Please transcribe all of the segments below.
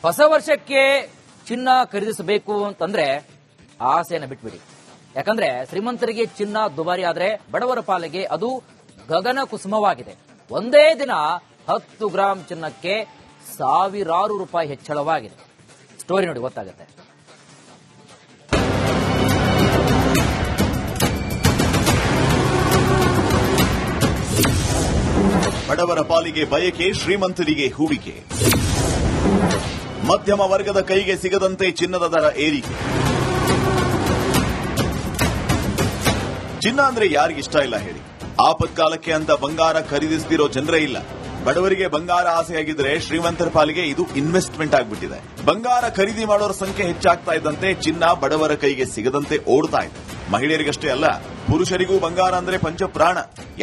ಹೊಸ ವರ್ಷಕ್ಕೆ ಚಿನ್ನ ಖರೀದಿಸಬೇಕು ಅಂತಂದ್ರೆ ಆಸೆಯನ್ನು ಬಿಟ್ಬಿಡಿ. ಯಾಕಂದ್ರೆ ಶ್ರೀಮಂತರಿಗೆ ಚಿನ್ನ ದುಬಾರಿ ಆದ್ರೆ ಬಡವರ ಪಾಲಿಗೆ ಅದು ಗಗನ ಕುಸುಮವಾಗಿದೆ. ಒಂದೇ ದಿನ 10 ಗ್ರಾಂ ಚಿನ್ನಕ್ಕೆ ಸಾವಿರಾರು ರೂಪಾಯಿ ಹೆಚ್ಚಳವಾಗಿದೆ. ಸ್ಟೋರಿ ನೋಡಿ ಗೊತ್ತಾಗುತ್ತೆ. ಬಡವರ ಪಾಲಿಗೆ ಬಯಕೆ, ಶ್ರೀಮಂತರಿಗೆ ಹೂಡಿಕೆ. ಮಧ್ಯಮ ವರ್ಗದ ಕೈಗೆ ಸಿಗದಂತೆ ಚಿನ್ನದ ದರ ಏರಿಕೆ. ಚಿನ್ನ ಅಂದ್ರೆ ಯಾರಿಗಿಷ್ಟ ಇಲ್ಲ ಹೇಳಿ? ಆಪತ್ಕಾಲಕ್ಕೆ ಅಂತ ಬಂಗಾರ ಖರೀದಿಸದಿರೋ ಜನರೇ ಇಲ್ಲ. ಬಡವರಿಗೆ ಬಂಗಾರ ಆಸೆಯಾಗಿದ್ರೆ ಶ್ರೀಮಂತರ ಪಾಲಿಗೆ ಇದು ಇನ್ವೆಸ್ಟ್ಮೆಂಟ್ ಆಗ್ಬಿಟ್ಟಿದೆ. ಬಂಗಾರ ಖರೀದಿ ಮಾಡೋರ ಸಂಖ್ಯೆ ಹೆಚ್ಚಾಗ್ತಾ ಇದ್ದಂತೆ ಚಿನ್ನ ಬಡವರ ಕೈಗೆ ಸಿಗದಂತೆ ಓಡ್ತಾ ಇದೆ. ಮಹಿಳೆಯರಿಗಷ್ಟೇ ಅಲ್ಲ, ಪುರುಷರಿಗೂ ಬಂಗಾರ ಅಂದ್ರೆ ಪಂಚಪ್ರಾಣ.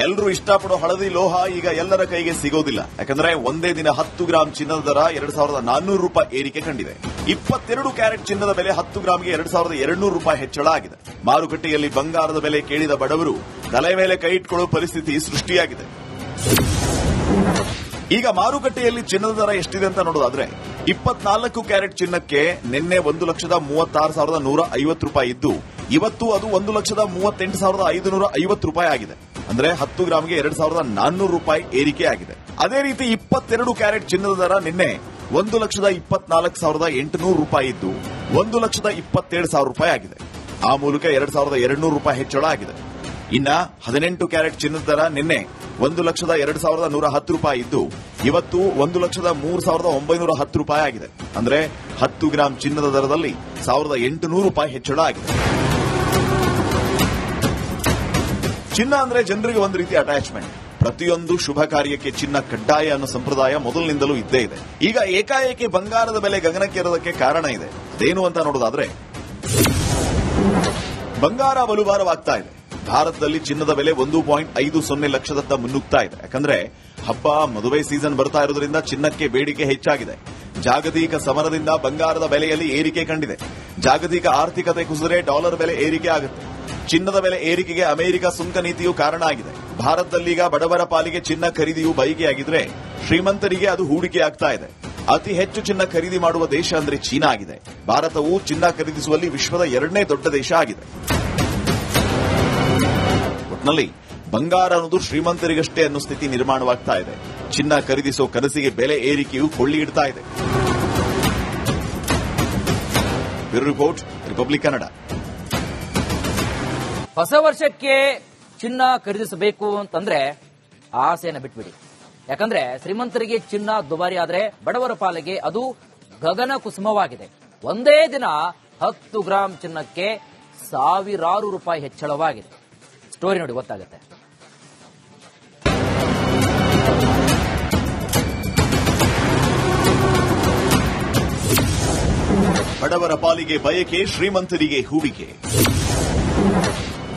ಎಲ್ಲರೂ ಇಷ್ಟಪಡೋ ಹಳದಿ ಲೋಹ ಈಗ ಎಲ್ಲರ ಕೈಗೆ ಸಿಗೋದಿಲ್ಲ. ಯಾಕಂದ್ರೆ ಒಂದೇ ದಿನ 10 ಗ್ರಾಂ ಚಿನ್ನದ ದರ 2400 ರೂಪಾಯಿ ಏರಿಕೆ ಕಂಡಿದೆ. 22 ಕ್ಯಾರೆಟ್ ಚಿನ್ನದ ಬೆಲೆ 10 ಗ್ರಾಂಗೆ 2200 ರೂಪಾಯಿ ಹೆಚ್ಚಳ ಆಗಿದೆ. ಮಾರುಕಟ್ಟೆಯಲ್ಲಿ ಬಂಗಾರದ ಬೆಲೆ ಕೇಳಿದ ಬಡವರು ತಲೆ ಮೇಲೆ ಕೈ ಇಟ್ಕೊಳ್ಳೋ ಪರಿಸ್ಥಿತಿ ಸೃಷ್ಟಿಯಾಗಿದೆ. ಈಗ ಮಾರುಕಟ್ಟೆಯಲ್ಲಿ ಚಿನ್ನದ ದರ ಎಷ್ಟಿದೆ ಅಂತ ನೋಡೋದಾದ್ರೆ 24 ಕ್ಯಾರೆಟ್ ಚಿನ್ನಕ್ಕೆ ನಿನ್ನೆ 1,36,150 ರೂಪಾಯಿ ಇದ್ದು ಇವತ್ತು ಅದು 1,38,550 ರೂಪಾಯಿ ಆಗಿದೆ. ಅಂದ್ರೆ 10 ಗ್ರಾಂಗೆ 2,400 ರೂಪಾಯಿ ಏರಿಕೆ ಆಗಿದೆ. ಅದೇ ರೀತಿ 22 ಕ್ಯಾರೆಟ್ ಚಿನ್ನದ ದರ ನಿನ್ನೆ 1,24,800 ರೂಪಾಯಿ ಇದ್ದು 1,27,000 ರೂಪಾಯಿ ಆಗಿದೆ. ಆ ಮೂಲಕ 2,200 ರೂಪಾಯಿ ಹೆಚ್ಚಳ ಆಗಿದೆ. ಇನ್ನ 18 ಕ್ಯಾರೆಟ್ ಚಿನ್ನದ ದರ ನಿನ್ನೆ 1,02,110 ರೂಪಾಯಿ ಇದ್ದು ಇವತ್ತು 1,03,910 ರೂಪಾಯಿ ಆಗಿದೆ. ಅಂದ್ರೆ 10 ಗ್ರಾಂ ಚಿನ್ನದ ದರದಲ್ಲಿ 1,800 ರೂಪಾಯಿ ಹೆಚ್ಚಳ ಆಗಿದೆ. ಚಿನ್ನ ಅಂದ್ರೆ ಜನರಿಗೆ ಒಂದು ರೀತಿ ಅಟ್ಯಾಚ್ಮೆಂಟ್. ಪ್ರತಿಯೊಂದು ಶುಭ ಕಾರ್ಯಕ್ಕೆ ಚಿನ್ನ ಕಡ್ಡಾಯ ಅನ್ನೋ ಸಂಪ್ರದಾಯ ಮೊದಲಿನಿಂದಲೂ ಇದ್ದೇ ಇದೆ. ಈಗ ಏಕಾಏಕಿ ಬಂಗಾರದ ಬೆಲೆ ಗಗನಕ್ಕೇರೋದಕ್ಕೆ ಕಾರಣ ಇದೆ. ಅದೇನು ಅಂತ ನೋಡೋದಾದ್ರೆ ಬಂಗಾರ ಬಲುಭಾರವಾಗ್ತಾ ಇದೆ. ಭಾರತದಲ್ಲಿ ಚಿನ್ನದ ಬೆಲೆ 1.50 ಲಕ್ಷದತ್ತ ಮುನ್ನುಗ್ತಾ ಇದೆ. ಯಾಕಂದ್ರೆ ಹಬ್ಬ, ಮದುವೆ ಸೀಸನ್ ಬರ್ತಾ ಇರೋದ್ರಿಂದ ಚಿನ್ನಕ್ಕೆ ಬೇಡಿಕೆ ಹೆಚ್ಚಾಗಿದೆ. ಜಾಗತಿಕ ಸಮರದಿಂದ ಬಂಗಾರದ ಬೆಲೆಯಲ್ಲಿ ಏರಿಕೆ ಕಂಡಿದೆ. ಜಾಗತಿಕ ಆರ್ಥಿಕತೆ ಕುಸಿದರೆ ಡಾಲರ್ ಬೆಲೆ ಏರಿಕೆ ಆಗುತ್ತೆ. ಚಿನ್ನದ ಬೆಲೆ ಏರಿಕೆಗೆ ಅಮೆರಿಕ ಸುಂಕ ನೀತಿಯು ಕಾರಣ ಆಗಿದೆ. ಭಾರತದಲ್ಲೀಗ ಬಡವರ ಪಾಲಿಗೆ ಚಿನ್ನ ಖರೀದಿಯು ಬಯಕೆಯಾಗಿದ್ರೆ ಶ್ರೀಮಂತರಿಗೆ ಅದು ಹೂಡಿಕೆ ಆಗ್ತಾ ಇದೆ. ಅತಿ ಹೆಚ್ಚು ಚಿನ್ನ ಖರೀದಿ ಮಾಡುವ ದೇಶ ಅಂದ್ರೆ ಚೀನಾ ಆಗಿದೆ. ಭಾರತವು ಚಿನ್ನ ಖರೀದಿಸುವಲ್ಲಿ ವಿಶ್ವದ 2ನೇ ದೊಡ್ಡ ದೇಶ ಆಗಿದೆ. ಒಟ್ನಲ್ಲಿ ಬಂಗಾರ ಅನ್ನೋದು ಶ್ರೀಮಂತರಿಗಷ್ಟೇ ಅನ್ನೋ ಸ್ಥಿತಿ ನಿರ್ಮಾಣವಾಗ್ತಾ ಇದೆ. ಚಿನ್ನ ಖರೀದಿಸೋ ಕನಸಿಗೆ ಬೆಲೆ ಏರಿಕೆಯು ಕೊಳ್ಳಿ ಇಡ್ತಾ ಇದೆ. Bureau report, republic Kannada. ಹೊಸ ವರ್ಷಕ್ಕೆ ಚಿನ್ನ ಖರೀದಿಸಬೇಕು ಅಂತಂದ್ರೆ ಆಸೆಯನ್ನು ಬಿಟ್ಬಿಡಿ. ಯಾಕಂದ್ರೆ ಶ್ರೀಮಂತರಿಗೆ ಚಿನ್ನ ದುಬಾರಿ ಆದ್ರೆ ಬಡವರ ಪಾಲಿಗೆ ಅದು ಗಗನ ಕುಸುಮವಾಗಿದೆ. ಒಂದೇ ದಿನ 10 ಗ್ರಾಂ ಚಿನ್ನಕ್ಕೆ ಸಾವಿರಾರು ರೂಪಾಯಿ ಹೆಚ್ಚಳವಾಗಿದೆ. ಸ್ಟೋರಿ ನೋಡಿ ಗೊತ್ತಾಗುತ್ತೆ. ಬಡವರ ಪಾಲಿಗೆ ಬಯಕೆ, ಶ್ರೀಮಂತರಿಗೆ ಹೂಡಿಕೆ.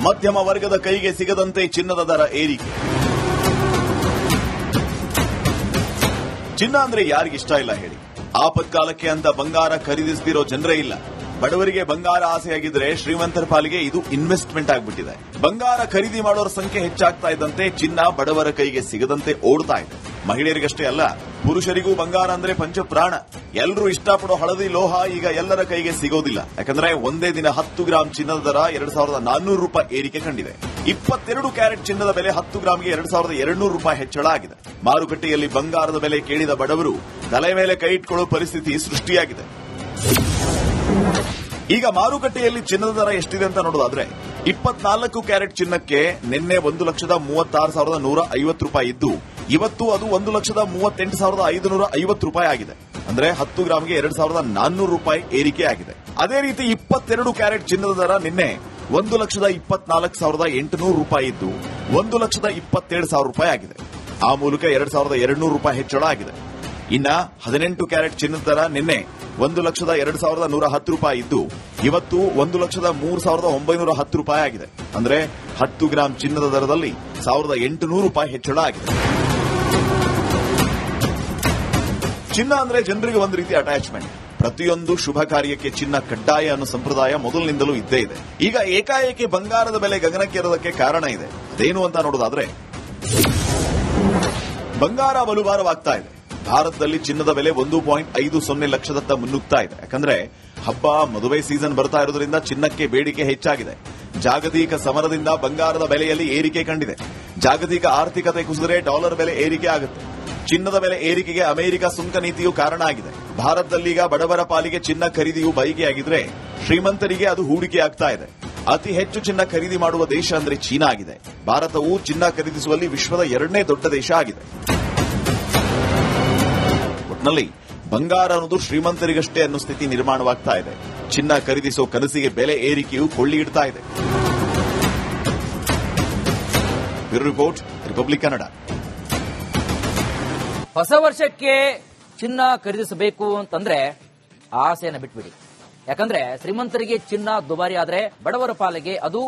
ಮಧ್ಯಮ ವರ್ಗದ ಕೈಗೆ ಸಿಗದಂತೆ ಚಿನ್ನದ ದರ ಏರಿಕೆ. ಚಿನ್ನ ಅಂದ್ರೆ ಯಾರಿಗಿಷ್ಟ ಇಲ್ಲ ಹೇಳಿ? ಆಪತ್ಕಾಲಕ್ಕೆ ಅಂತ ಬಂಗಾರ ಖರೀದಿಸದಿರೋ ಜನರೇ ಇಲ್ಲ. ಬಡವರಿಗೆ ಬಂಗಾರ ಆಸೆಯಾಗಿದ್ರೆ ಶ್ರೀಮಂತರ ಪಾಲಿಗೆ ಇದು ಇನ್ವೆಸ್ಟ್ಮೆಂಟ್ ಆಗ್ಬಿಟ್ಟಿದೆ. ಬಂಗಾರ ಖರೀದಿ ಮಾಡೋರ ಸಂಖ್ಯೆ ಹೆಚ್ಚಾಗ್ತಾ ಇದ್ದಂತೆ ಚಿನ್ನ ಬಡವರ ಕೈಗೆ ಸಿಗದಂತೆ ಓಡ್ತಾ ಇದೆ. ಮಹಿಳೆಯರಿಗಷ್ಟೇ ಅಲ್ಲ, ಪುರುಷರಿಗೂ ಬಂಗಾರ ಅಂದ್ರೆ ಪಂಚಪ್ರಾಣ. ಎಲ್ಲರೂ ಇಷ್ಟಪಡೋ ಹಳದಿ ಲೋಹ ಈಗ ಎಲ್ಲರ ಕೈಗೆ ಸಿಗೋದಿಲ್ಲ. ಯಾಕಂದ್ರೆ ಒಂದೇ ದಿನ 10 ಗ್ರಾಂ ಚಿನ್ನದ ದರ 2,400 ರೂಪಾಯಿ ಏರಿಕೆ ಕಂಡಿದೆ. 22 ಕ್ಯಾರೆಟ್ ಚಿನ್ನದ ಬೆಲೆ 10 ಗ್ರಾಂಗೆ 2,200 ರೂಪಾಯಿ ಹೆಚ್ಚಳ ಆಗಿದೆ. ಮಾರುಕಟ್ಟೆಯಲ್ಲಿ ಬಂಗಾರದ ಬೆಲೆ ಕೇಳಿದ ಬಡವರು ತಲೆ ಮೇಲೆ ಕೈ ಇಟ್ಕೊಳ್ಳೋ ಪರಿಸ್ಥಿತಿ ಸೃಷ್ಟಿಯಾಗಿದೆ. ಈಗ ಮಾರುಕಟ್ಟೆಯಲ್ಲಿ ಚಿನ್ನದ ದರ ಎಷ್ಟಿದೆ ಅಂತ ನೋಡೋದಾದ್ರೆ 24 ಕ್ಯಾರೆಟ್ ಚಿನ್ನಕ್ಕೆ ನಿನ್ನೆ 1,36,150 ರೂಪಾಯಿ ಇದ್ದು ಇವತ್ತು ಅದು 1,38,550 ರೂಪಾಯಿ ಆಗಿದೆ. ಅಂದ್ರೆ 10 ಗ್ರಾಂಗೆ 2,400 ರೂಪಾಯಿ ಏರಿಕೆ ಆಗಿದೆ. ಅದೇ ರೀತಿ 22 ಕ್ಯಾರೆಟ್ ಚಿನ್ನದ ದರ ನಿನ್ನೆ 1,24,800 ರೂಪಾಯಿ ಇದ್ದು 1,27,000 ರೂಪಾಯಿ ಆಗಿದೆ. ಆ ಮೂಲಕ 2,200 ರೂಪಾಯಿ ಹೆಚ್ಚಳ ಆಗಿದೆ. ಇನ್ನ 18 ಕ್ಯಾರೆಟ್ ಚಿನ್ನದ ದರ ನಿನ್ನೆ 1,02,110 ರೂಪಾಯಿ ಇದ್ದು ಇವತ್ತು 1,03,910 ರೂಪಾಯಿ ಆಗಿದೆ. ಅಂದ್ರೆ 10 ಗ್ರಾಂ ಚಿನ್ನದ ದರದಲ್ಲಿ 1,800 ರೂಪಾಯಿ ಹೆಚ್ಚಳ ಆಗಿದೆ. ಚಿನ್ನ ಅಂದ್ರೆ ಜನರಿಗೆ ಒಂದು ರೀತಿ ಅಟ್ಯಾಚ್ಮೆಂಟ್. ಪ್ರತಿಯೊಂದು ಶುಭ ಕಾರ್ಯಕ್ಕೆ ಚಿನ್ನ ಕಡ್ಡಾಯ ಅನ್ನೋ ಸಂಪ್ರದಾಯ ಮೊದಲಿನಿಂದಲೂ ಇದ್ದೇ ಇದೆ. ಈಗ ಏಕಾಏಕಿ ಬಂಗಾರದ ಬೆಲೆ ಗಗನಕ್ಕೇರೋದಕ್ಕೆ ಕಾರಣ ಇದೆ. ಅದೇನು ಅಂತ ನೋಡೋದಾದ್ರೆ ಬಂಗಾರ ಬಲುಭಾರವಾಗ್ತಾ ಇದೆ. ಭಾರತದಲ್ಲಿ ಚಿನ್ನದ ಬೆಲೆ 1.50 ಲಕ್ಷದತ್ತ ಮುನ್ನುಗ್ತಾ ಇದೆ. ಯಾಕಂದ್ರೆ ಹಬ್ಬ ಮದುವೆ ಸೀಸನ್ ಬರ್ತಾ ಇರೋದ್ರಿಂದ ಚಿನ್ನಕ್ಕೆ ಬೇಡಿಕೆ ಹೆಚ್ಚಾಗಿದೆ. ಜಾಗತಿಕ ಸಮರದಿಂದ ಬಂಗಾರದ ಬೆಲೆಯಲ್ಲಿ ಏರಿಕೆ ಕಂಡಿದೆ. ಜಾಗತಿಕ ಆರ್ಥಿಕತೆ ಕುಸಿದರೆ ಡಾಲರ್ ಬೆಲೆ ಏರಿಕೆ ಆಗುತ್ತೆ. ಚಿನ್ನದ ಬೆಲೆ ಏರಿಕೆಗೆ ಅಮೆರಿಕ ಸುಂಕ ನೀತಿಯು ಕಾರಣ ಆಗಿದೆ. ಭಾರತದಲ್ಲೀಗ ಬಡವರ ಪಾಲಿಗೆ ಚಿನ್ನ ಖರೀದಿಯು ಬೈಕೆಯಾಗಿದ್ರೆ ಶ್ರೀಮಂತರಿಗೆ ಅದು ಹೂಡಿಕೆ ಆಗ್ತಾ ಇದೆ. ಅತಿ ಹೆಚ್ಚು ಚಿನ್ನ ಖರೀದಿ ಮಾಡುವ ದೇಶ ಅಂದ್ರೆ ಚೀನಾ ಆಗಿದೆ. ಭಾರತವು ಚಿನ್ನ ಖರೀದಿಸುವಲ್ಲಿ ವಿಶ್ವದ 2ನೇ ದೊಡ್ಡ ದೇಶ ಆಗಿದೆ. ಒಟ್ನಲ್ಲಿ ಬಂಗಾರ ಅನ್ನೋದು ಶ್ರೀಮಂತರಿಗಷ್ಟೇ ಅನ್ನೋ ಸ್ಥಿತಿ ನಿರ್ಮಾಣವಾಗ್ತಾ ಇದೆ. ಚಿನ್ನ ಖರೀದಿಸೋ ಕನಸಿಗೆ ಬೆಲೆ ಏರಿಕೆಯು ಕೊಳ್ಳಿ ಇಡ್ತಾ ಇದೆ. Bureau report, republic Kannada. ಹೊಸ ವರ್ಷಕ್ಕೆ ಚಿನ್ನ ಖರೀದಿಸಬೇಕು ಅಂತಂದ್ರೆ ಆಸೆಯನ್ನು ಬಿಟ್ಬಿಡಿ. ಯಾಕಂದ್ರೆ ಶ್ರೀಮಂತರಿಗೆ ಚಿನ್ನ ದುಬಾರಿ ಆದ್ರೆ ಬಡವರ ಪಾಲಿಗೆ ಅದು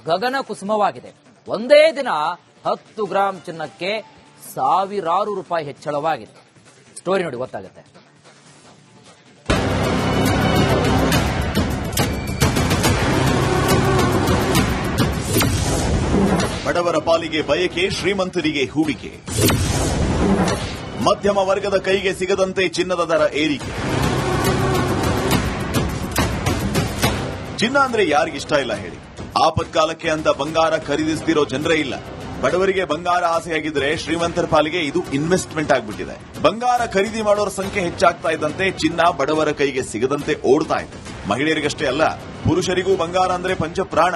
ಗಗನ ಕುಸುಮವಾಗಿದೆ. ಒಂದೇ ದಿನ 10 ಗ್ರಾಂ ಚಿನ್ನಕ್ಕೆ ಸಾವಿರಾರು ರೂಪಾಯಿ ಹೆಚ್ಚಳವಾಗಿದೆ. ಸ್ಟೋರಿ ನೋಡಿ ಗೊತ್ತಾಗುತ್ತೆ. ಬಡವರ ಪಾಲಿಗೆ ಬಯಕೆ, ಶ್ರೀಮಂತರಿಗೆ ಹೂಡಿಕೆ. ಮಧ್ಯಮ ವರ್ಗದ ಕೈಗೆ ಸಿಗದಂತೆ ಚಿನ್ನದ ದರ ಏರಿಕೆ. ಚಿನ್ನ ಅಂದ್ರೆ ಯಾರಿಗಿಷ್ಟ ಇಲ್ಲ ಹೇಳಿ. ಆಪತ್ಕಾಲಕ್ಕೆ ಅಂತ ಬಂಗಾರ ಖರೀದಿಸ್ತಿರೋ ಜನರೇ ಇಲ್ಲ. ಬಡವರಿಗೆ ಬಂಗಾರ ಆಸೆಯಾಗಿದ್ರೆ ಶ್ರೀಮಂತರ ಪಾಲಿಗೆ ಇದು ಇನ್ವೆಸ್ಟ್ಮೆಂಟ್ ಆಗ್ಬಿಟ್ಟಿದೆ. ಬಂಗಾರ ಖರೀದಿ ಮಾಡೋರ ಸಂಖ್ಯೆ ಹೆಚ್ಚಾಗ್ತಾ ಇದ್ದಂತೆ ಚಿನ್ನ ಬಡವರ ಕೈಗೆ ಸಿಗದಂತೆ ಓಡ್ತಾ ಇದೆ. ಮಹಿಳೆಯರಿಗಷ್ಟೇ ಅಲ್ಲ, ಪುರುಷರಿಗೂ ಬಂಗಾರ ಅಂದ್ರೆ ಪಂಚಪ್ರಾಣ.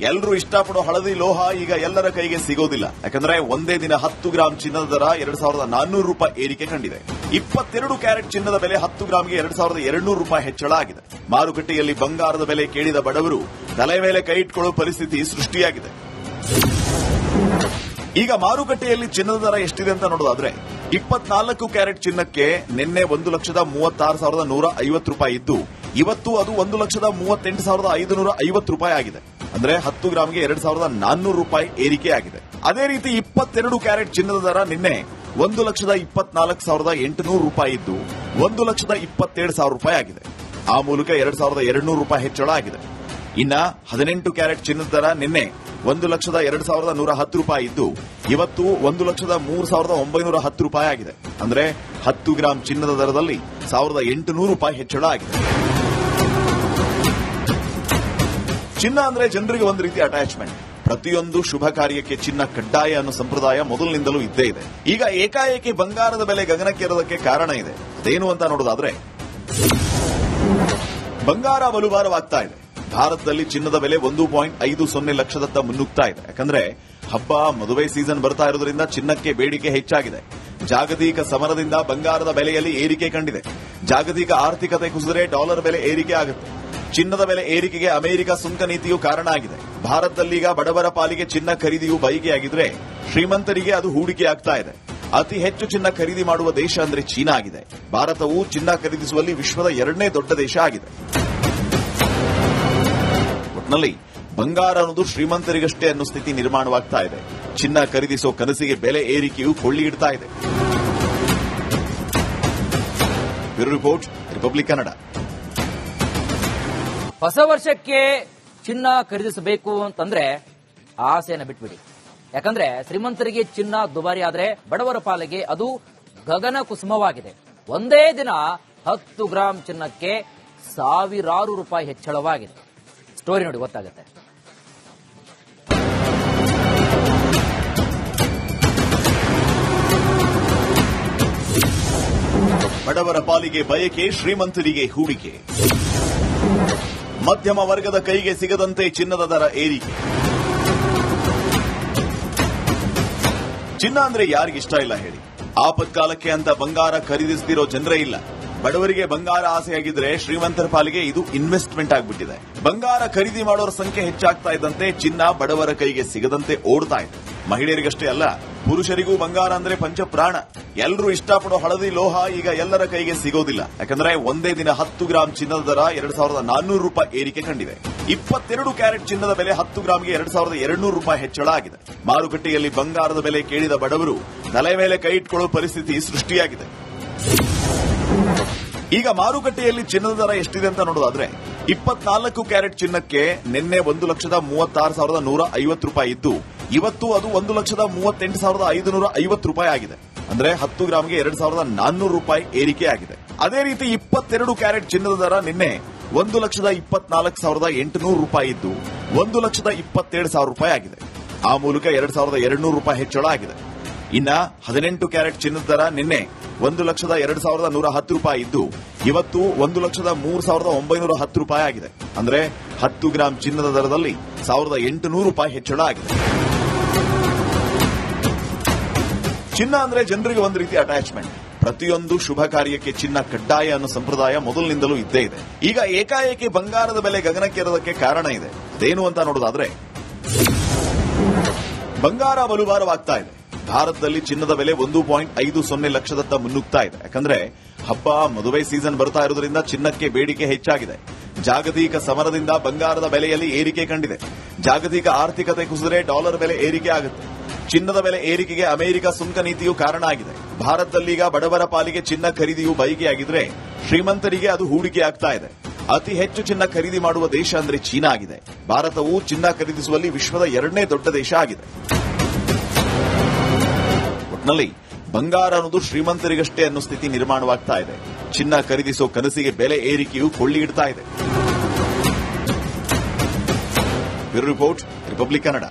ಎಲ್ಲರೂ ಇಷ್ಟಪಡೋ ಹಳದಿ ಲೋಹ ಈಗ ಎಲ್ಲರ ಕೈಗೆ ಸಿಗೋದಿಲ್ಲ. ಯಾಕಂದ್ರೆ ಒಂದೇ ದಿನ 10 ಗ್ರಾಂ ಚಿನ್ನದ ದರ 2400 ರೂಪಾಯಿ ಏರಿಕೆ ಕಂಡಿದೆ. 22 ಕ್ಯಾರೆಟ್ ಚಿನ್ನದ ಬೆಲೆ 10 ಗ್ರಾಂಗೆ 2200 ರೂಪಾಯಿ ಹೆಚ್ಚಳ ಆಗಿದೆ. ಮಾರುಕಟ್ಟೆಯಲ್ಲಿ ಬಂಗಾರದ ಬೆಲೆ ಕೇಳಿದ ಬಡವರು ತಲೆ ಮೇಲೆ ಕೈ ಇಟ್ಕೊಳ್ಳೋ ಪರಿಸ್ಥಿತಿ ಸೃಷ್ಟಿಯಾಗಿದೆ. ಈಗ ಮಾರುಕಟ್ಟೆಯಲ್ಲಿ ಚಿನ್ನದ ದರ ಎಷ್ಟಿದೆ ಅಂತ ನೋಡೋದಾದ್ರೆ 24 ಕ್ಯಾರೆಟ್ ಚಿನ್ನಕ್ಕೆ ನಿನ್ನೆ 1,36,150 ರೂಪಾಯಿ ಇದ್ದು ಇವತ್ತು ಅದು 1,38,550 ರೂಪಾಯಿ ಆಗಿದೆ. ಅಂದ್ರೆ 10 ಗ್ರಾಂಗೆ 2,400 ರೂಪಾಯಿ ಏರಿಕೆ ಆಗಿದೆ. ಅದೇ ರೀತಿ 22 ಕ್ಯಾರೆಟ್ ಚಿನ್ನದ ದರ ನಿನ್ನೆ 1,24,800 ರೂಪಾಯಿ ಇದ್ದು 1,27,000 ರೂಪಾಯಿ ಆಗಿದೆ. ಆ ಮೂಲಕ 2,200 ರೂಪಾಯಿ ಹೆಚ್ಚಳ ಆಗಿದೆ. ಇನ್ನ 18 ಕ್ಯಾರೆಟ್ ಚಿನ್ನದ ದರ ನಿನ್ನೆ 1,02,110 ರೂಪಾಯಿ ಇದ್ದು ಇವತ್ತು 1,03,910 ರೂಪಾಯಿ ಆಗಿದೆ. ಅಂದ್ರೆ 10 ಗ್ರಾಂ ಚಿನ್ನದ ದರದಲ್ಲಿ 1,800 ರೂಪಾಯಿ ಹೆಚ್ಚಳ ಆಗಿದೆ. ಚಿನ್ನ ಅಂದ್ರೆ ಜನರಿಗೆ ಒಂದು ರೀತಿ ಅಟ್ಯಾಚ್ಮೆಂಟ್. ಪ್ರತಿಯೊಂದು ಶುಭ ಕಾರ್ಯಕ್ಕೆ ಚಿನ್ನ ಕಡ್ಡಾಯ ಅನ್ನೋ ಸಂಪ್ರದಾಯ ಮೊದಲಿನಿಂದಲೂ ಇದ್ದೇ ಇದೆ. ಈಗ ಏಕಾಏಕಿ ಬಂಗಾರದ ಬೆಲೆ ಗಗನಕ್ಕೇರೋದಕ್ಕೆ ಕಾರಣ ಇದೆ. ಅದೇನು ಅಂತ ನೋಡೋದಾದ್ರೆ ಬಂಗಾರ ಬಲುಭಾರವಾಗ್ತಾ ಇದೆ. ಭಾರತದಲ್ಲಿ ಚಿನ್ನದ ಬೆಲೆ 1.50 ಲಕ್ಷದತ್ತ ಮುನ್ನುಗ್ತಾ ಇದೆ. ಯಾಕಂದ್ರೆ ಹಬ್ಬ ಮದುವೆ ಸೀಸನ್ ಬರ್ತಾ ಇರೋದ್ರಿಂದ ಚಿನ್ನಕ್ಕೆ ಬೇಡಿಕೆ ಹೆಚ್ಚಾಗಿದೆ. ಜಾಗತಿಕ ಸಮರದಿಂದ ಬಂಗಾರದ ಬೆಲೆಯಲ್ಲಿ ಏರಿಕೆ ಕಂಡಿದೆ. ಜಾಗತಿಕ ಆರ್ಥಿಕತೆ ಕುಸಿದರೆ ಡಾಲರ್ ಬೆಲೆ ಏರಿಕೆ ಆಗುತ್ತೆ. ಚಿನ್ನದ ಬೆಲೆ ಏರಿಕೆಗೆ ಅಮೆರಿಕ ಸುಂಕ ನೀತಿಯು ಕಾರಣ ಆಗಿದೆ. ಭಾರತದಲ್ಲೀಗ ಬಡವರ ಪಾಲಿಗೆ ಚಿನ್ನ ಖರೀದಿಯು ಬೈಕೆಯಾಗಿದ್ರೆ ಶ್ರೀಮಂತರಿಗೆ ಅದು ಹೂಡಿಕೆ ಆಗ್ತಾ ಇದೆ. ಅತಿ ಹೆಚ್ಚು ಚಿನ್ನ ಖರೀದಿ ಮಾಡುವ ದೇಶ ಅಂದ್ರೆ ಚೀನಾ ಆಗಿದೆ. ಭಾರತವು ಚಿನ್ನ ಖರೀದಿಸುವಲ್ಲಿ ವಿಶ್ವದ 2ನೇ ದೊಡ್ಡ ದೇಶ ಆಗಿದೆ. ಒಟ್ನಲ್ಲಿ ಬಂಗಾರ ಅನ್ನೋದು ಶ್ರೀಮಂತರಿಗಷ್ಟೇ ಅನ್ನೋ ಸ್ಥಿತಿ ನಿರ್ಮಾಣವಾಗ್ತಾ ಇದೆ. ಚಿನ್ನ ಖರೀದಿಸೋ ಕನಸಿಗೆ ಬೆಲೆ ಏರಿಕೆಯು ಕೊಳ್ಳಿ ಇಡ್ತಾ ಇದೆ. Bureau report, republic Kannada. ಹೊಸ ವರ್ಷಕ್ಕೆ ಚಿನ್ನ ಖರೀದಿಸಬೇಕು ಅಂತಂದ್ರೆ ಆಸೆಯನ್ನು ಬಿಟ್ಬಿಡಿ. ಯಾಕಂದ್ರೆ ಶ್ರೀಮಂತರಿಗೆ ಚಿನ್ನ ದುಬಾರಿ ಆದ್ರೆ ಬಡವರ ಪಾಲಿಗೆ ಅದು ಗಗನ ಕುಸುಮವಾಗಿದೆ. ಒಂದೇ ದಿನ 10 ಗ್ರಾಂ ಚಿನ್ನಕ್ಕೆ ಸಾವಿರಾರು ರೂಪಾಯಿ ಹೆಚ್ಚಳವಾಗಿದೆ. ಸ್ಟೋರಿ ನೋಡಿ ಗೊತ್ತಾಗುತ್ತೆ. ಬಡವರ ಪಾಲಿಗೆ ಬಯಕೆ, ಶ್ರೀಮಂತರಿಗೆ ಹೂಡಿಕೆ. ಮಧ್ಯಮ ವರ್ಗದ ಕೈಗೆ ಸಿಗದಂತೆ ಚಿನ್ನದ ದರ ಏರಿಕೆ. ಚಿನ್ನ ಅಂದ್ರೆ ಯಾರಿಗಿಷ್ಟ ಇಲ್ಲ ಹೇಳಿ. ಆಪತ್ಕಾಲಕ್ಕೆ ಅಂತ ಬಂಗಾರ ಖರೀದಿಸ್ತಿರೋ ಜನರೇ ಇಲ್ಲ. ಬಡವರಿಗೆ ಬಂಗಾರ ಆಸೆಯಾಗಿದ್ರೆ ಶ್ರೀಮಂತರ ಪಾಲಿಗೆ ಇದು ಇನ್ವೆಸ್ಟ್ಮೆಂಟ್ ಆಗ್ಬಿಟ್ಟಿದೆ. ಬಂಗಾರ ಖರೀದಿ ಮಾಡೋರ ಸಂಖ್ಯೆ ಹೆಚ್ಚಾಗ್ತಾ ಇದ್ದಂತೆ ಚಿನ್ನ ಬಡವರ ಕೈಗೆ ಸಿಗದಂತೆ ಓಡ್ತಾ ಇದೆ. ಮಹಿಳೆಯರಿಗಷ್ಟೇ ಅಲ್ಲ, ಪುರುಷರಿಗೂ ಬಂಗಾರ ಅಂದ್ರೆ ಪಂಚಪ್ರಾಣ. ಎಲ್ಲರೂ ಇಷ್ಟಪಡೋ ಹಳದಿ ಲೋಹ ಈಗ ಎಲ್ಲರ ಕೈಗೆ ಸಿಗೋದಿಲ್ಲ. ಯಾಕಂದ್ರೆ ಒಂದೇ ದಿನ 10 ಗ್ರಾಂ ಚಿನ್ನದ ದರ 2400 ರೂಪಾಯಿ ಏರಿಕೆ ಕಂಡಿದೆ. 22 ಕ್ಯಾರೆಟ್ ಚಿನ್ನದ ಬೆಲೆ 10 ಗ್ರಾಂಗೆ 2200 ರೂಪಾಯಿ ಹೆಚ್ಚಳ ಆಗಿದೆ. ಮಾರುಕಟ್ಟೆಯಲ್ಲಿ ಬಂಗಾರದ ಬೆಲೆ ಕೇಳಿದ ಬಡವರು ತಲೆ ಮೇಲೆ ಕೈ ಇಟ್ಕೊಳ್ಳೋ ಪರಿಸ್ಥಿತಿ ಸೃಷ್ಟಿಯಾಗಿದೆ. ಈಗ ಮಾರುಕಟ್ಟೆಯಲ್ಲಿ ಚಿನ್ನದ ದರ ಎಷ್ಟಿದೆ ಅಂತ ನೋಡೋದಾದ್ರೆ 24 ಕ್ಯಾರೆಟ್ ಚಿನ್ನಕ್ಕೆ ನಿನ್ನೆ 1,36,150 ರೂಪಾಯಿ ಇದ್ದು ಇವತ್ತು ಅದು 1,38,550 ರೂಪಾಯಿ ಆಗಿದೆ. ಅಂದ್ರೆ 10 ಗ್ರಾಮ್ಗೆ 2,400 ರೂಪಾಯಿ ಏರಿಕೆ ಆಗಿದೆ. ಅದೇ ರೀತಿ 22 ಕ್ಯಾರೆಟ್ ಚಿನ್ನದ ದರ ನಿನ್ನೆ 1,24,800 ರೂಪಾಯಿ ಇದ್ದು 1,27,000 ರೂಪಾಯಿ ಆಗಿದೆ. ಆ ಮೂಲಕ 2,200 ರೂಪಾಯಿ ಹೆಚ್ಚಳ ಆಗಿದೆ. ಇನ್ನ 18 ಕ್ಯಾರೆಟ್ ಚಿನ್ನದ ದರ ನಿನ್ನೆ 1,02,110 ರೂಪಾಯಿ ಇದ್ದು ಇವತ್ತು 1,03,910 ರೂಪಾಯಿ ಆಗಿದೆ. ಅಂದ್ರೆ 10 ಗ್ರಾಂ ಚಿನ್ನದ ದರದಲ್ಲಿ 1,800 ರೂಪಾಯಿ ಹೆಚ್ಚಳ ಆಗಿದೆ. ಚಿನ್ನ ಅಂದ್ರೆ ಜನರಿಗೆ ಒಂದು ರೀತಿ ಅಟ್ಯಾಚ್ಮೆಂಟ್. ಪ್ರತಿಯೊಂದು ಶುಭ ಕಾರ್ಯಕ್ಕೆ ಚಿನ್ನ ಕಡ್ಡಾಯ ಅನ್ನೋ ಸಂಪ್ರದಾಯ ಮೊದಲಿನಿಂದಲೂ ಇದ್ದೇ ಇದೆ. ಈಗ ಏಕಾಏಕಿ ಬಂಗಾರದ ಬೆಲೆ ಗಗನಕ್ಕೇರೋದಕ್ಕೆ ಕಾರಣ ಇದೆ. ಅದೇನು ಅಂತ ನೋಡೋದಾದ್ರೆ, ಬಂಗಾರ ಬಲುಭಾರವಾಗ್ತಾ ಇದೆ. ಭಾರತದಲ್ಲಿ ಚಿನ್ನದ ಬೆಲೆ 1.50 ಲಕ್ಷದತ್ತ ಮುನ್ನುಗ್ತಾ ಇದೆ. ಯಾಕಂದ್ರೆ ಹಬ್ಬ ಮದುವೆ ಸೀಸನ್ ಬರ್ತಾ ಇರೋದ್ರಿಂದ ಚಿನ್ನಕ್ಕೆ ಬೇಡಿಕೆ ಹೆಚ್ಚಾಗಿದೆ. ಜಾಗತಿಕ ಸಮರದಿಂದ ಬಂಗಾರದ ಬೆಲೆಯಲ್ಲಿ ಏರಿಕೆ ಕಂಡಿದೆ. ಜಾಗತಿಕ ಆರ್ಥಿಕತೆ ಕುಸಿದರೆ ಡಾಲರ್ ಬೆಲೆ ಏರಿಕೆ ಆಗುತ್ತೆ. ಚಿನ್ನದ ಬೆಲೆ ಏರಿಕೆಗೆ ಅಮೆರಿಕ ಸುಂಕ ನೀತಿಯು ಕಾರಣ ಆಗಿದೆ. ಭಾರತದಲ್ಲೀಗ ಬಡವರ ಪಾಲಿಗೆ ಚಿನ್ನ ಖರೀದಿಯು ಬೈಕಿಯಾಗಿದ್ರೆ ಶ್ರೀಮಂತರಿಗೆ ಅದು ಹೂಡಿಕೆ ಆಗ್ತಾ ಇದೆ. ಅತಿ ಹೆಚ್ಚು ಚಿನ್ನ ಖರೀದಿ ಮಾಡುವ ದೇಶ ಅಂದ್ರೆ ಚೀನಾ ಆಗಿದೆ. ಭಾರತವು ಚಿನ್ನ ಖರೀದಿಸುವಲ್ಲಿ ವಿಶ್ವದ 2ನೇ ದೊಡ್ಡ ದೇಶ ಆಗಿದೆ. ಒಟ್ನಲ್ಲಿ ಬಂಗಾರ ಅನ್ನೋದು ಶ್ರೀಮಂತರಿಗಷ್ಟೇ ಅನ್ನೋ ಸ್ಥಿತಿ ನಿರ್ಮಾಣವಾಗ್ತಾ ಇದೆ. ಚಿನ್ನ ಖರೀದಿಸೋ ಕನಸಿಗೆ ಬೆಲೆ ಏರಿಕೆಯು ಕೊಳ್ಳಿ ಇಡ್ತಾ ಇದೆ. Bureau report, republic Kannada.